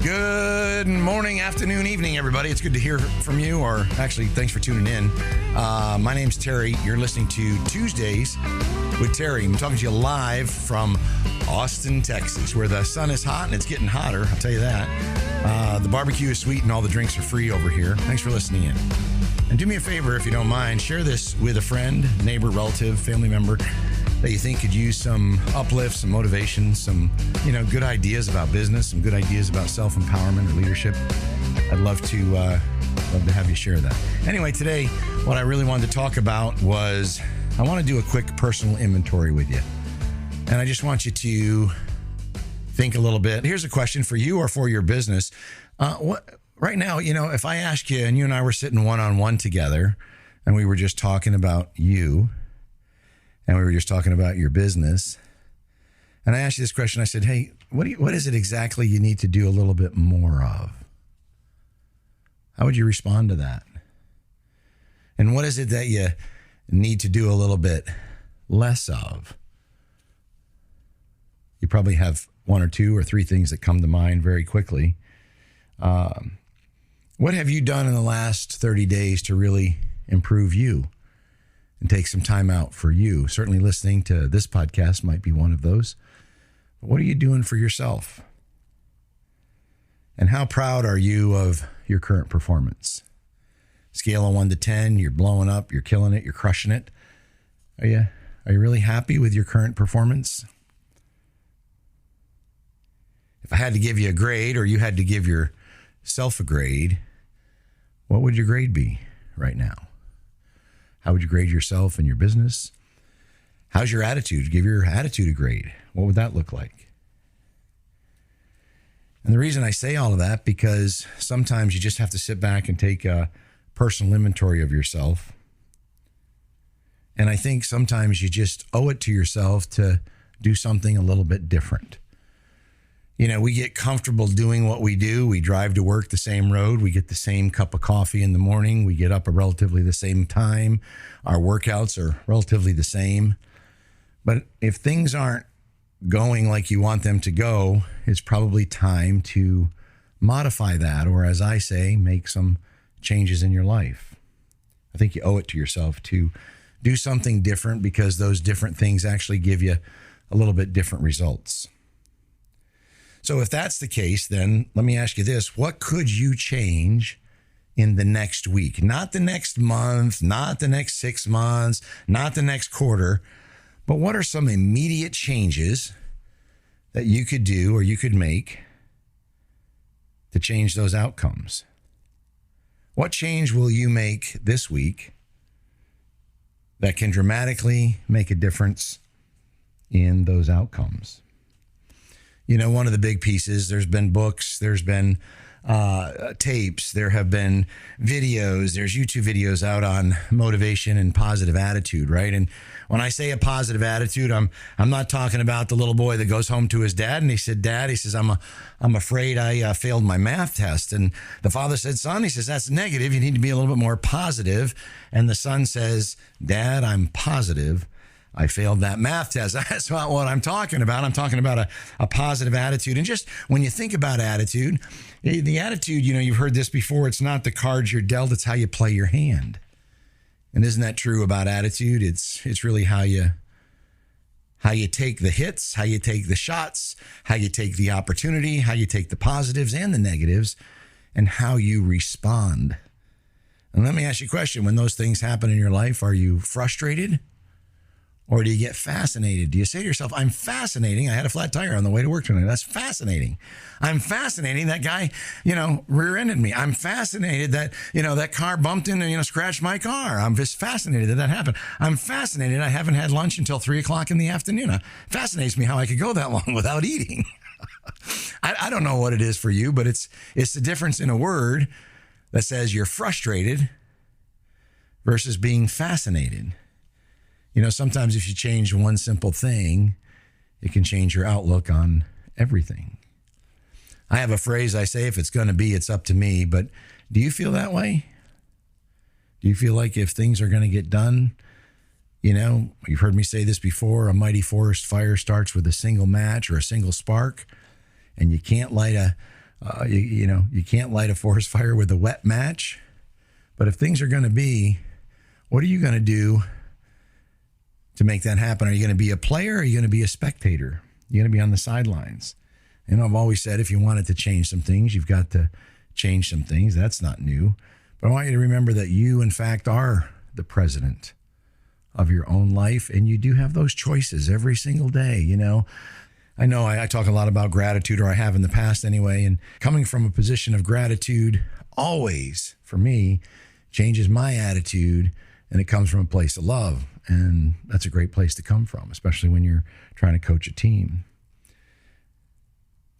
Good morning, afternoon, evening, everybody. It's good to hear from you, or actually, thanks for tuning in. My name's Terry. You're listening to Tuesdays with Terry. I'm talking to you live from Austin, Texas, where the sun is hot and it's getting hotter. I'll tell you that. The barbecue is sweet and all the drinks are free over here. Thanks for listening in. And do me a favor, if you don't mind, share this with a friend, neighbor, relative, family member that you think could use some uplift, some motivation, some, good ideas about business, some good ideas about self-empowerment or leadership. I'd love to have you share that. Anyway, today, what I really wanted to talk about was I want to do a quick personal inventory with you. And I just want you to think a little bit. Here's a question for you or for your business. Right now, if I ask you, and you and I were sitting one-on-one together, and we were just talking about you, and we were just talking about your business, and I asked you this question, I said, hey, what is it exactly you need to do a little bit more of? How would you respond to that? And what is it that you need to do a little bit less of? You probably have one or two or three things that come to mind very quickly. What have you done in the last 30 days to really improve you and take some time out for you? Certainly listening to this podcast might be one of those. But what are you doing for yourself? And how proud are you of your current performance? Scale of 1 to 10, you're blowing up, you're killing it, you're crushing it. Are you really happy with your current performance? If I had to give you a grade, or you had to give yourself a grade, what would your grade be right now? How would you grade yourself and your business? How's your attitude? Give your attitude a grade. What would that look like? And the reason I say all of that, because sometimes you just have to sit back and take a personal inventory of yourself. And I think sometimes you just owe it to yourself to do something a little bit different. We get comfortable doing what we do. We drive to work the same road. We get the same cup of coffee in the morning. We get up at relatively the same time. Our workouts are relatively the same. But if things aren't going like you want them to go, it's probably time to modify that, or as I say, make some changes in your life. I think you owe it to yourself to do something different, because those different things actually give you a little bit different results. So if that's the case, then let me ask you this. What could you change in the next week? Not the next month, not the next 6 months, not the next quarter, but what are some immediate changes that you could do or you could make to change those outcomes? What change will you make this week that can dramatically make a difference in those outcomes? One of the big pieces, there's been books, there's been tapes, there have been videos, there's YouTube videos out on motivation and positive attitude, right? And when I say a positive attitude, I'm not talking about the little boy that goes home to his dad and he said, Dad, he says, I'm afraid I failed my math test. And the father said, son, he says, that's negative. You need to be a little bit more positive. And the son says, Dad, I'm positive I failed that math test. That's not what I'm talking about. I'm talking about a positive attitude. And just when you think about attitude, the attitude, you've heard this before. It's not the cards you're dealt. It's how you play your hand. And isn't that true about attitude? It's really how you take the hits, how you take the shots, how you take the opportunity, how you take the positives and the negatives, and how you respond. And let me ask you a question. When those things happen in your life, are you frustrated? Or do you get fascinated? Do you say to yourself, I'm fascinating. I had a flat tire on the way to work tonight. That's fascinating. I'm fascinating. That guy, rear-ended me. I'm fascinated that, that car bumped into, scratched my car. I'm just fascinated that happened. I'm fascinated I haven't had lunch until 3:00 in the afternoon. It fascinates me how I could go that long without eating. I don't know what it is for you, but it's the difference in a word that says you're frustrated versus being fascinated. Sometimes if you change one simple thing, it can change your outlook on everything. I have a phrase I say, if it's going to be, it's up to me. But do you feel that way? Do you feel like if things are going to get done, you've heard me say this before, a mighty forest fire starts with a single match or a single spark, and you can't light You can't light a forest fire with a wet match. But if things are going to be, what are you going to do to make that happen? Are you going to be a player or are you going to be a spectator? You're going to be on the sidelines. I've always said if you wanted to change some things, you've got to change some things. That's not new. But I want you to remember that you, in fact, are the president of your own life, and you do have those choices every single day. I know I talk a lot about gratitude, or I have in the past anyway, and coming from a position of gratitude always, for me, changes my attitude, and it comes from a place of love. And that's a great place to come from, especially when you're trying to coach a team.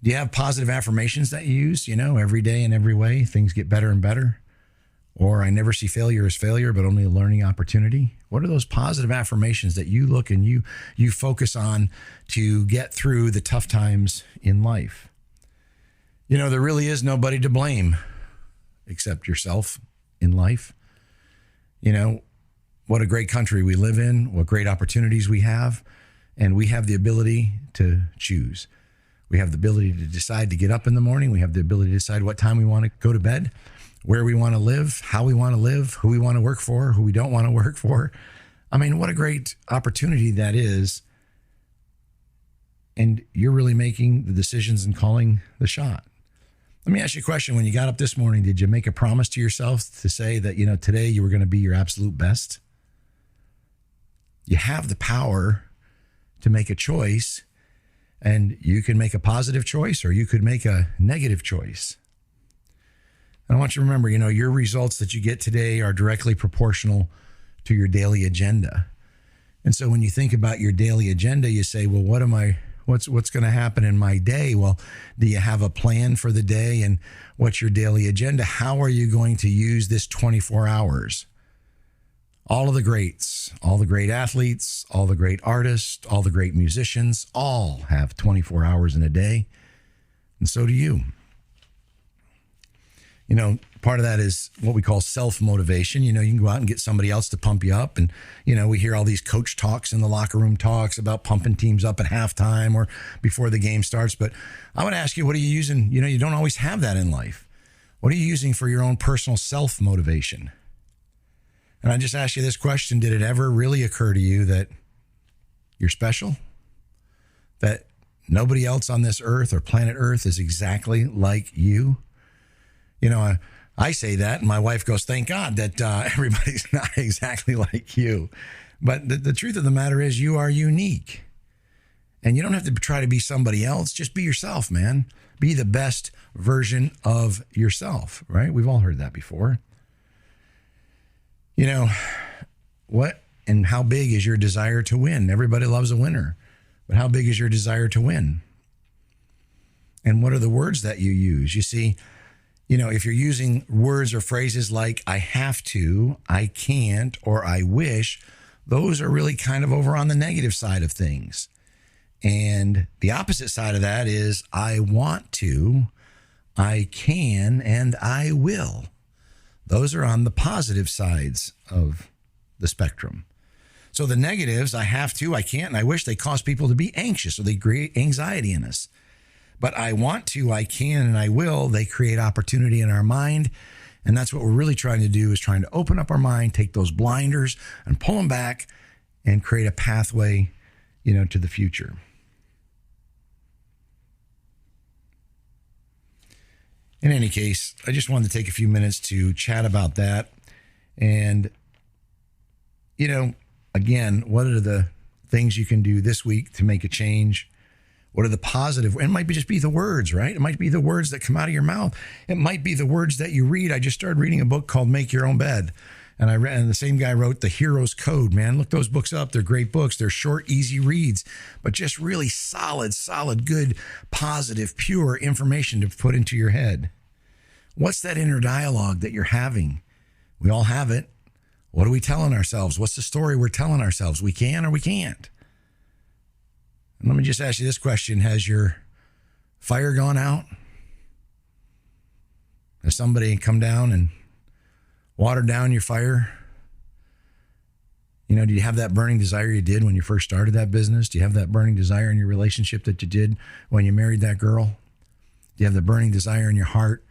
Do you have positive affirmations that you use, every day in every way? Things get better and better. Or I never see failure as failure, but only a learning opportunity. What are those positive affirmations that you look and you focus on to get through the tough times in life? There really is nobody to blame except yourself in life. What a great country we live in, what great opportunities we have, and we have the ability to choose. We have the ability to decide to get up in the morning. We have the ability to decide what time we want to go to bed, where we want to live, how we want to live, who we want to work for, who we don't want to work for. What a great opportunity that is. And you're really making the decisions and calling the shot. Let me ask you a question. When you got up this morning, did you make a promise to yourself to say that, today you were going to be your absolute best? You have the power to make a choice, and you can make a positive choice or you could make a negative choice. And I want you to remember, your results that you get today are directly proportional to your daily agenda. And so when you think about your daily agenda, you say, well, what's going to happen in my day? Well, do you have a plan for the day, and what's your daily agenda? How are you going to use this 24 hours? All of the greats, all the great athletes, all the great artists, all the great musicians, all have 24 hours in a day. And so do you. Part of that is what we call self-motivation. You can go out and get somebody else to pump you up. And, we hear all these coach talks in the locker room talks about pumping teams up at halftime or before the game starts. But I would ask you, what are you using? You don't always have that in life. What are you using for your own personal self-motivation? And I just ask you this question. Did it ever really occur to you that you're special? That nobody else on this earth or planet Earth is exactly like you? I say that, and my wife goes, thank God that everybody's not exactly like you. But the truth of the matter is you are unique. And you don't have to try to be somebody else. Just be yourself, man. Be the best version of yourself, right? We've all heard that before. What and how big is your desire to win? Everybody loves a winner. But how big is your desire to win? And what are the words that you use? You see, if you're using words or phrases like I have to, I can't, or I wish, those are really kind of over on the negative side of things. And the opposite side of that is I want to, I can, and I will. Those are on the positive sides of the spectrum. So the negatives, I have to, I can't, and I wish, they cause people to be anxious, or they create anxiety in us. But I want to, I can, and I will, they create opportunity in our mind. And that's what we're really trying to do, is trying to open up our mind, take those blinders and pull them back and create a pathway, to the future. In any case, I just wanted to take a few minutes to chat about that. And, again, what are the things you can do this week to make a change? What are the positive? It might just be the words, right? It might be the words that come out of your mouth. It might be the words that you read. I just started reading a book called Make Your Own Bed. And and the same guy wrote The Hero's Code, man. Look those books up. They're great books. They're short, easy reads, but just really solid, good, positive, pure information to put into your head. What's that inner dialogue that you're having? We all have it. What are we telling ourselves? What's the story we're telling ourselves? We can or we can't. And let me just ask you this question. Has your fire gone out? Has somebody come down and watered down your fire? Do you have that burning desire you did when you first started that business? Do you have that burning desire in your relationship that you did when you married that girl? Do you have the burning desire in your heart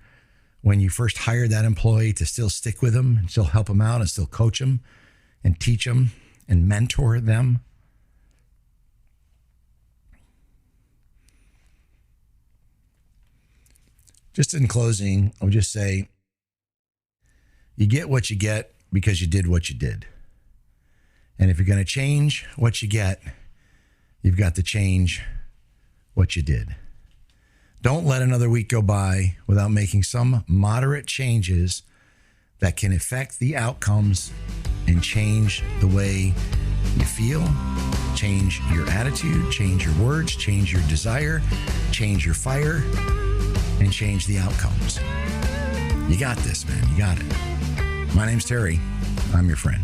when you first hired that employee to still stick with them and still help them out and still coach them and teach them and mentor them? Just in closing, I'll just say, you get what you get because you did what you did. And if you're going to change what you get, you've got to change what you did. Don't let another week go by without making some moderate changes that can affect the outcomes and change the way you feel, change your attitude, change your words, change your desire, change your fire, and change the outcomes. You got this, man. You got it. My name's Terry. I'm your friend.